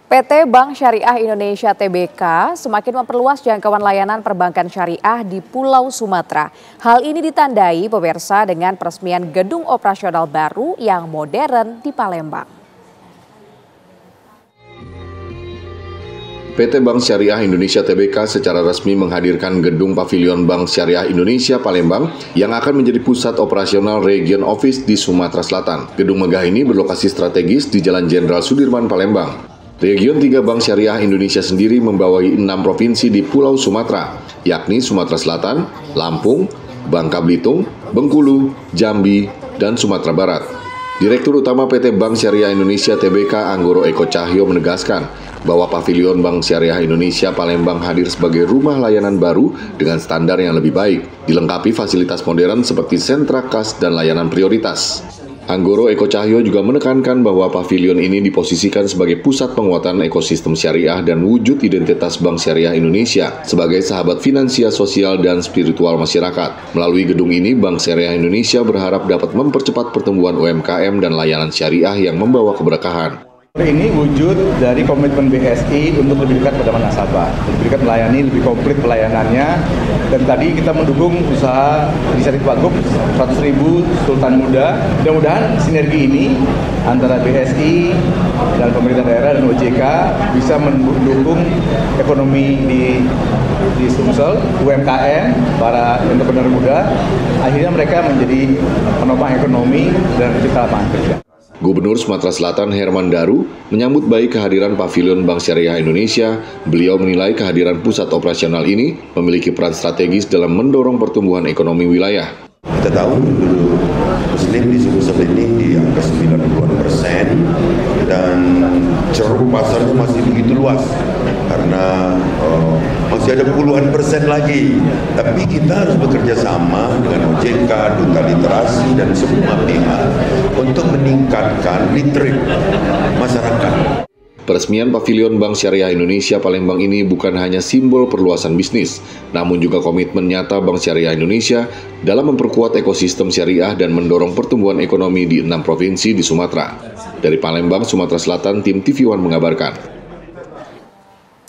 PT Bank Syariah Indonesia Tbk semakin memperluas jangkauan layanan perbankan syariah di Pulau Sumatera. Hal ini ditandai pemirsa dengan peresmian gedung operasional baru yang modern di Palembang. PT Bank Syariah Indonesia Tbk secara resmi menghadirkan gedung Pavilion Bank Syariah Indonesia Palembang yang akan menjadi pusat operasional Region Office di Sumatera Selatan. Gedung megah ini berlokasi strategis di Jalan Jenderal Sudirman, Palembang. Region 3 Bank Syariah Indonesia sendiri membawahi 6 provinsi di Pulau Sumatera, yakni Sumatera Selatan, Lampung, Bangka Belitung, Bengkulu, Jambi, dan Sumatera Barat. Direktur Utama PT Bank Syariah Indonesia Tbk Anggoro Eko Cahyo menegaskan bahwa Pavilion Bank Syariah Indonesia Palembang hadir sebagai rumah layanan baru dengan standar yang lebih baik, dilengkapi fasilitas modern seperti sentra kas dan layanan prioritas. Anggoro Eko Cahyo juga menekankan bahwa pavilion ini diposisikan sebagai pusat penguatan ekosistem syariah dan wujud identitas Bank Syariah Indonesia sebagai sahabat finansial, sosial, dan spiritual masyarakat. Melalui gedung ini, Bank Syariah Indonesia berharap dapat mempercepat pertumbuhan UMKM dan layanan syariah yang membawa keberkahan. Ini wujud dari komitmen BSI untuk lebih dekat pada nasabah, lebih dekat melayani, lebih komplit pelayanannya. Dan tadi kita mendukung usaha inisiatif Pak Gub 100.000 Sultan Muda. Mudah-mudahan sinergi ini antara BSI dan pemerintah daerah dan OJK bisa mendukung ekonomi di Sumsel, UMKM, para entrepreneur muda. Akhirnya mereka menjadi penopang ekonomi dan mencipta lapangan kerja. Gubernur Sumatera Selatan Herman Daru menyambut baik kehadiran Pavilion Bank Syariah Indonesia. Beliau menilai kehadiran pusat operasional ini memiliki peran strategis dalam mendorong pertumbuhan ekonomi wilayah. Kita tahu dulu Muslim di Sumsel ini di angka 90% dan ceruk pasarnya masih begitu luas karena masih ada puluhan persen lagi. Tapi kita harus bekerja sama dengan OJK, Duta Literasi, dan semua pihak untuk meningkatkan literasi masyarakat. Peresmian Pavilion Bank Syariah Indonesia Palembang ini bukan hanya simbol perluasan bisnis, namun juga komitmen nyata Bank Syariah Indonesia dalam memperkuat ekosistem syariah dan mendorong pertumbuhan ekonomi di 6 provinsi di Sumatera. Dari Palembang, Sumatera Selatan, tim TV One mengabarkan.